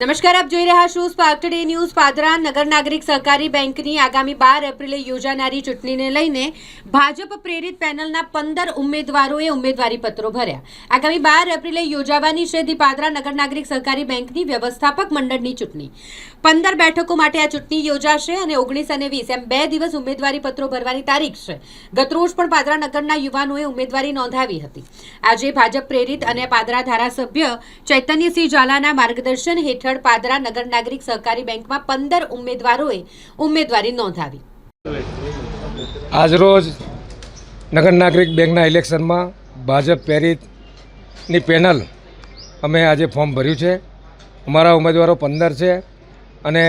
નમસ્કાર, આપ જોઈ રહ્યા છો સ્પાર્ક ટુડે ન્યૂઝ. પાદરા નગર નાગરિક સહકારી બેંકની આગામી 12 એપ્રિલે યોજાનારી ચૂંટણીને લઈને ભાજપ પ્રેરિત પેનલના 15 ઉમેદવારોએ ઉમેદવારી પત્રો ભર્યા. આગામી 12 એપ્રિલે યોજાવાની છે ધી પાદરા નગર નાગરિક સહકારી બેંકની વ્યવસ્થાપક મંડળની ચૂંટણી. 15 બેઠકો માટે આ ચૂંટણી યોજાશે અને 19 અને 20 એમ 2 દિવસ ઉમેદવારી પત્રો ભરવાની તારીખ છે. ગતરોજ પણ પાદરા નગરના યુવાનોએ ઉમેદવારી નોંધાવી હતી. આજે ભાજપ પ્રેરિત અને પાદરા ધારાસભ્ય ચૈતન્યસિંહ ઝાલાના માર્ગદર્શન હેઠળ પાદરા નગર નાગરિક સહકારી બેંકમાં 15 ઉમેદવારોએ ઉમેદવારી નોંધાવી. આજરોજ નગર નાગરિક બેંકના ઇલેક્શનમાં ભાજપ પ્રેરિતની પેનલ અમે આજે ફોર્મ ભર્યું છે. અમારા ઉમેદવારો 15 છે અને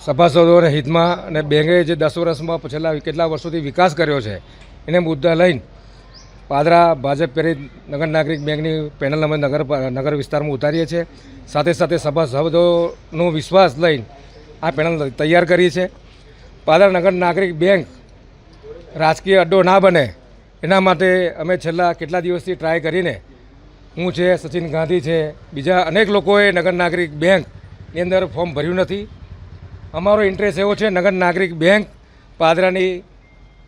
સભાસદોના હિતમાં અને બેંકે જે 10 વર્ષમાં છેલ્લા કેટલા વર્ષોથી વિકાસ કર્યો છે એને મુદ્દા લઈને પાદરા ભાજપ પ્રેરિત નગર નાગરિક બેંકની પેનલ અમે નગર વિસ્તારમાં ઉતારીએ છીએ. સાથે સાથે સભાસદોનો વિશ્વાસ લઈને આ પેનલ તૈયાર કરી છે. પાદરા નગર નાગરિક બેંક રાજકીય અડ્ડો ના બને એના માટે અમે છેલ્લા કેટલા દિવસથી ટ્રાય કરીને હું છે, સચિન ગાંધી છે, બીજા અનેક લોકોએ નગર નાગરિક બેંકની અંદર ફોર્મ ભર્યું નથી. અમારો ઇન્ટરેસ્ટ એવો છે નગર નાગરિક બેંક પાદરાની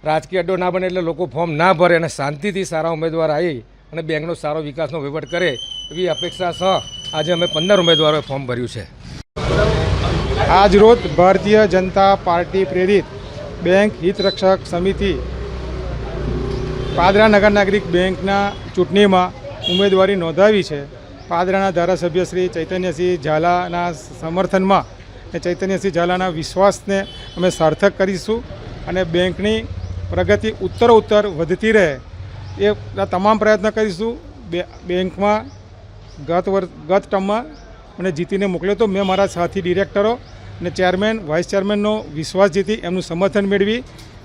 રાજકીય અડ્ડો ના બને એટલે લોકો ફોર્મ ના ભરે અને શાંતિથી સારા ઉમેદવાર આવી અને બેંકનો સારો વિકાસનો વહીવટ કરે એવી અપેક્ષા સહ આજે અમે 15 ઉમેદવારોએ ફોર્મ ભર્યું છે. આજ રોજ ભારતીય જનતા પાર્ટી પ્રેરિત બેંક હિતરક્ષક સમિતિ પાદરા નગર નાગરિક બેંકના ચૂંટણીમાં ઉમેદવારી નોંધાવી છે. પાદરાના ધારાસભ્ય શ્રી ચૈતન્યસિંહ ઝાલાના સમર્થનમાં અને ચૈતન્યસિંહ ઝાલાના વિશ્વાસને અમે સાર્થક કરીશું અને બેંકની પ્રગતિ ઉત્તરોત્તર વધતી રહે એ તમામ પ્રયત્ન કરીશું. બેંકમાં ગત ટર્મમાં મને જીતીને મોકલ્યો તો મેં મારા સાથી ડિરેક્ટરો અને ચેરમેન વાઇસ ચેરમેનનો વિશ્વાસ જીતી એમનું સમર્થન મેળવી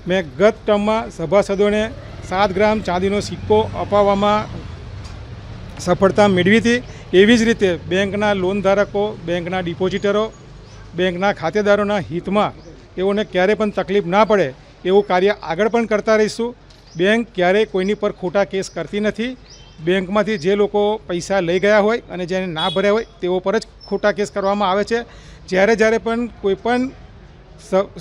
મેં ગત ટર્મમાં સભાસદોને 7 ગ્રામ ચાંદીનો સિક્કો અપાવવામાં સફળતા મેળવી હતી. એવી જ રીતે બેંકના લોન ધારકો, બેંકના ડિપોઝિટરો, બેંકના ખાતેદારોના હિતમાં એઓને ક્યારેય પણ તકલીફ ના પડે એવું કાર્ય આગળ પણ કરતા રહીશું. બેંક ક્યારેય કોઈની પર ખોટા કેસ કરતી નથી. બેંકમાંથી જે લોકો પૈસા લઈ ગયા હોય અને જેને ના ભર્યા હોય તેઓ પર જ ખોટા કેસ કરવામાં આવે છે. જ્યારે પણ કોઈપણ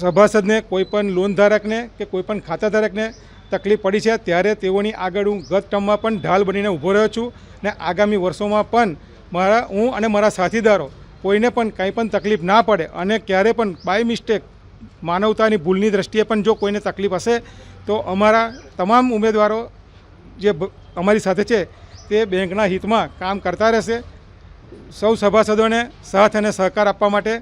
સભાસદને, કોઈપણ લોન ધારકને કે કોઈપણ ખાતાધારકને તકલીફ પડી છે ત્યારે તેઓની આગળ હું ગત ટર્મમાં પણ ઢાલ બનીને ઊભો રહ્યો છું અને આગામી વર્ષોમાં પણ હું અને મારા સાથીદારો કોઈને પણ કંઈ પણ તકલીફ ના પડે અને ક્યારે પણ બાય મિસ્ટેક માનવતાની ભૂલની દ્રષ્ટિએ પણ જો કોઈને તકલીફ હશે તો અમારા તમામ ઉમેદવારો જે અમારી સાથે છે તે બેંકના હિતમાં કામ કરતા રહેશે. સૌ સભાસદોને સાથ અને સહકાર આપવા માટે